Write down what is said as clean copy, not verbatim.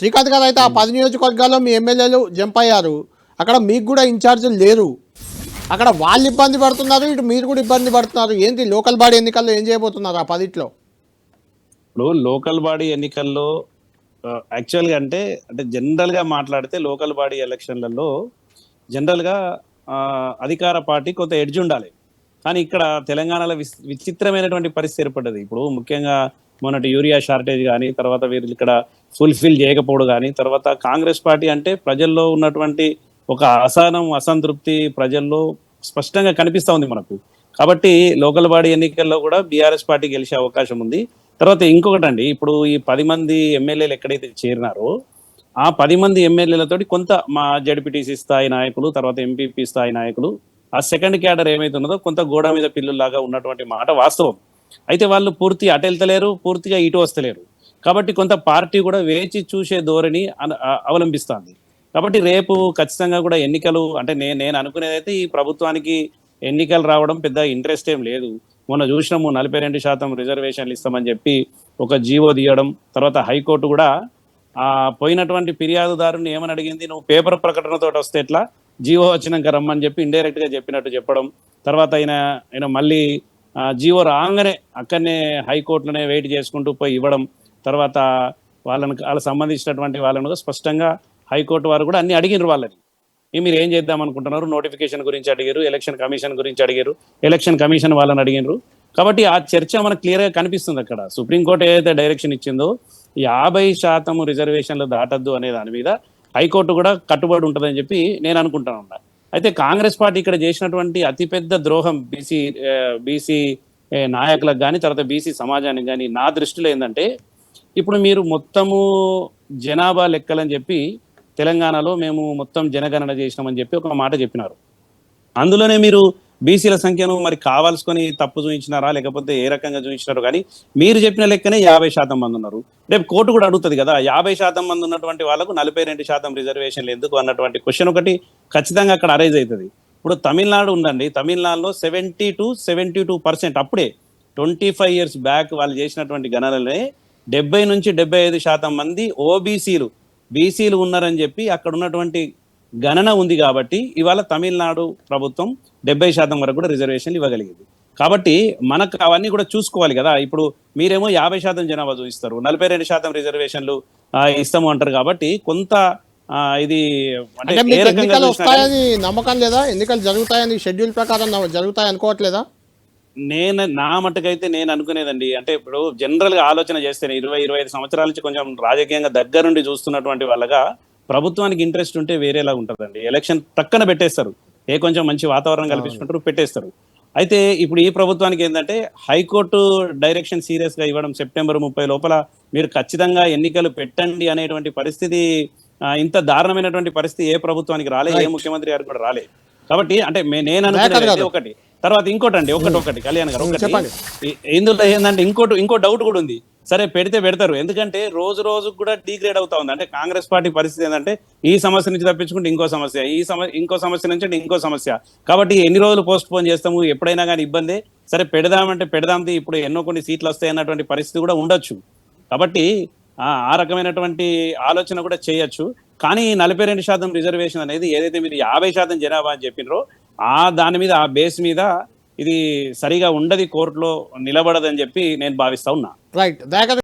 శ్రీకాంత్ గారు అయితే ఆ 10 నియోజకవర్గాల్లో మీ ఎమ్మెల్యేలు జంప్ అయ్యారు. అక్కడ మీకు కూడా ఇన్ఛార్జీలు లేరు. అక్కడ వాళ్ళు ఇబ్బంది పడుతున్నారు, ఇటు మీరు కూడా ఇబ్బంది పడుతున్నారు. ఏంటి లోకల్ బాడీ ఎన్నికల్లో ఏం చేయబోతున్నారు ఆ 10లో? ఇప్పుడు లోకల్ బాడీ ఎన్నికల్లో యాక్చువల్గా అంటే అంటే జనరల్గా మాట్లాడితే లోకల్ బాడీ ఎలక్షన్లలో జనరల్గా అధికార పార్టీ కొంత ఎడ్జ్ ఉండాలి. కానీ ఇక్కడ తెలంగాణలో విచిత్రమైనటువంటి పరిస్థితి ఏర్పడ్డది. ఇప్పుడు ముఖ్యంగా మొన్నటి యూరియా షార్టేజ్ కానీ, తర్వాత వీరు ఇక్కడ ఫుల్ఫిల్ చేయకపోవడం కానీ, తర్వాత కాంగ్రెస్ పార్టీ అంటే ప్రజల్లో ఉన్నటువంటి ఒక అసహనం, అసంతృప్తి ప్రజల్లో స్పష్టంగా కనిపిస్తూ ఉంది మనకు. కాబట్టి లోకల్ బాడీ ఎన్నికల్లో కూడా బీఆర్ఎస్ పార్టీ గెలిచే అవకాశం ఉంది. తర్వాత ఇంకొకటండి, ఇప్పుడు ఈ 10 మంది ఎమ్మెల్యేలు ఎక్కడైతే చేరినారో ఆ 10 మంది ఎమ్మెల్యేలతోటి కొంత మా జడ్పీటీసీ స్థాయి నాయకులు, తర్వాత ఎంపీపీ స్థాయి నాయకులు, ఆ సెకండ్ క్యాడర్ ఏమైతే ఉన్నదో కొంత గోడ మీద పిల్లులాగా ఉన్నటువంటి మాట వాస్తవం. అయితే వాళ్ళు పూర్తి అటు వెళ్తలేరు, పూర్తిగా ఇటు వస్తలేరు. కాబట్టి కొంత పార్టీ కూడా వేచి చూసే ధోరణి అవలంబిస్తుంది. కాబట్టి రేపు ఖచ్చితంగా కూడా ఎన్నికలు అంటే నేను అనుకునేదైతే ఈ ప్రభుత్వానికి ఎన్నికలు రావడం పెద్ద ఇంట్రెస్ట్ ఏం లేదు. మొన్న చూసినాము 42% రిజర్వేషన్లు ఇస్తామని చెప్పి ఒక జీవో తీయడం. తర్వాత హైకోర్టు కూడా పోయినటువంటి ఫిర్యాదుదారుని ఏమని అడిగింది, నువ్వు పేపర్ ప్రకటనతో వస్తే ఎట్లా, జీవో వచ్చినాక రమ్మని చెప్పి ఇండైరెక్ట్ గా చెప్పినట్టు చెప్పడం. తర్వాత ఆయన మళ్ళీ జీవో రాగానే అక్కడనే హైకోర్టులోనే వెయిట్ చేసుకుంటూ పోయి ఇవ్వడం. తర్వాత వాళ్ళకి సంబంధించినటువంటి వాళ్ళను స్పష్టంగా హైకోర్టు వారు కూడా అన్ని అడిగినారు వాళ్ళని. మీరు ఏం చేద్దాం అనుకుంటున్నారు, నోటిఫికేషన్ గురించి అడిగారు, ఎలక్షన్ కమిషన్ గురించి అడిగారు, ఎలక్షన్ కమిషన్ వాళ్ళని అడిగినారు. కాబట్టి ఆ చర్చ మనకు క్లియర్గా కనిపిస్తుంది. అక్కడ సుప్రీంకోర్టు ఏదైతే డైరెక్షన్ ఇచ్చిందో 50% రిజర్వేషన్లు దాటద్దు అనే దాని మీద హైకోర్టు కూడా కట్టుబడి ఉంటుందని చెప్పి నేను అనుకుంటాను. అయితే కాంగ్రెస్ పార్టీ ఇక్కడ చేసినటువంటి అతిపెద్ద ద్రోహం బీసీ నాయకులకు కానీ, తర్వాత బీసీ సమాజానికి కానీ నా దృష్టిలో ఏంటంటే, ఇప్పుడు మీరు మొత్తము జనాభా లెక్కలని చెప్పి తెలంగాణలో మేము మొత్తం జనగణన చేసినామని చెప్పి ఒక మాట చెప్పినారు. అందులోనే మీరు బీసీల సంఖ్యను మరి కావాల్సుకొని తప్పు చూపించినారా, లేకపోతే ఏ రకంగా చూపించినారు, కానీ మీరు చెప్పిన లెక్కనే 50% మంది ఉన్నారు. రేపు కోర్టు కూడా అడుగుతుంది కదా, 50% మంది ఉన్నటువంటి వాళ్ళకు 42% రిజర్వేషన్లు ఎందుకు అన్నటువంటి క్వశ్చన్ ఒకటి ఖచ్చితంగా అక్కడ అరైజ్ అవుతుంది. ఇప్పుడు తమిళనాడు ఉందండి, తమిళనాడులో 72% అప్పుడే 25 years బ్యాక్ వాళ్ళు చేసినటువంటి గణనలనే 70 నుంచి 75% మంది బీసీలు ఉన్నారని చెప్పి అక్కడ ఉన్నటువంటి గణన ఉంది. కాబట్టి ఇవాళ తమిళనాడు ప్రభుత్వం 70% వరకు కూడా రిజర్వేషన్లు ఇవ్వగలిగింది. కాబట్టి మనకు అవన్నీ కూడా చూసుకోవాలి కదా. ఇప్పుడు మీరేమో 50% జనాభా చూపిస్తారు, 42% రిజర్వేషన్లు ఇస్తాము అంటారు. కాబట్టి కొంత ఇది అంటే ఎన్నికలు వస్తాయని నమ్మకం లేదా? ఎన్నికలు జరుగుతాయని షెడ్యూల్ ప్రకారం జరుగుతాయి అనుకోవట్లేదా? నా మట్టుకైతే నేను అనుకునేదండి, అంటే ఇప్పుడు జనరల్ గా ఆలోచన చేస్తేనే 20-25 సంవత్సరాల నుంచి కొంచెం రాజకీయంగా దగ్గరుండి చూస్తున్నటువంటి వాళ్ళగా ప్రభుత్వానికి ఇంట్రెస్ట్ ఉంటే వేరేలా ఉంటుందండి. ఎలక్షన్ పక్కన పెట్టేస్తారు, కొంచెం మంచి వాతావరణం కల్పించుకుంటారు, పెట్టేస్తారు. అయితే ఇప్పుడు ఈ ప్రభుత్వానికి ఏంటంటే హైకోర్టు డైరెక్షన్ సీరియస్ గా ఇవ్వడం, September 30 లోపల మీరు ఖచ్చితంగా ఎన్నికలు పెట్టండి అనేటువంటి పరిస్థితి, ఇంత దారుణమైనటువంటి పరిస్థితి ఏ ప్రభుత్వానికి రాలే, ఏ ముఖ్యమంత్రి గారు కూడా రాలే. కాబట్టి అంటే నేను అనుకునేది ఒకటి. తర్వాత ఇంకోటి కళ్యాణ్ గారు, ఇందులో ఏంటంటే ఇంకో డౌట్ కూడా ఉంది. సరే పెడితే పెడతారు, ఎందుకంటే రోజు కూడా డిగ్రేడ్ అవుతా ఉంది. అంటే కాంగ్రెస్ పార్టీ పరిస్థితి ఏంటంటే ఈ సమస్య నుంచి తప్పించుకుంటే ఇంకో సమస్య, ఇంకో సమస్య నుంచి ఇంకో సమస్య. కాబట్టి ఎన్ని రోజులు పోస్ట్ పోన్ చేస్తాము, ఎప్పుడైనా కానీ ఇబ్బంది. సరే పెడదామంటే పెడదాంది, ఇప్పుడు ఎన్నో కొన్ని సీట్లు వస్తాయి అన్నటువంటి పరిస్థితి కూడా ఉండొచ్చు. కాబట్టి ఆ రకమైనటువంటి ఆలోచన కూడా చేయొచ్చు. కానీ 42% రిజర్వేషన్ అనేది ఏదైతే మీరు 50% జనాభా అని చెప్పినారో దాని మీద, ఆ బేస్ మీద ఇది సరిగా ఉండదు, కోర్టులో నిలబడదని చెప్పి నేను భావిస్తా ఉన్నా. రైట్.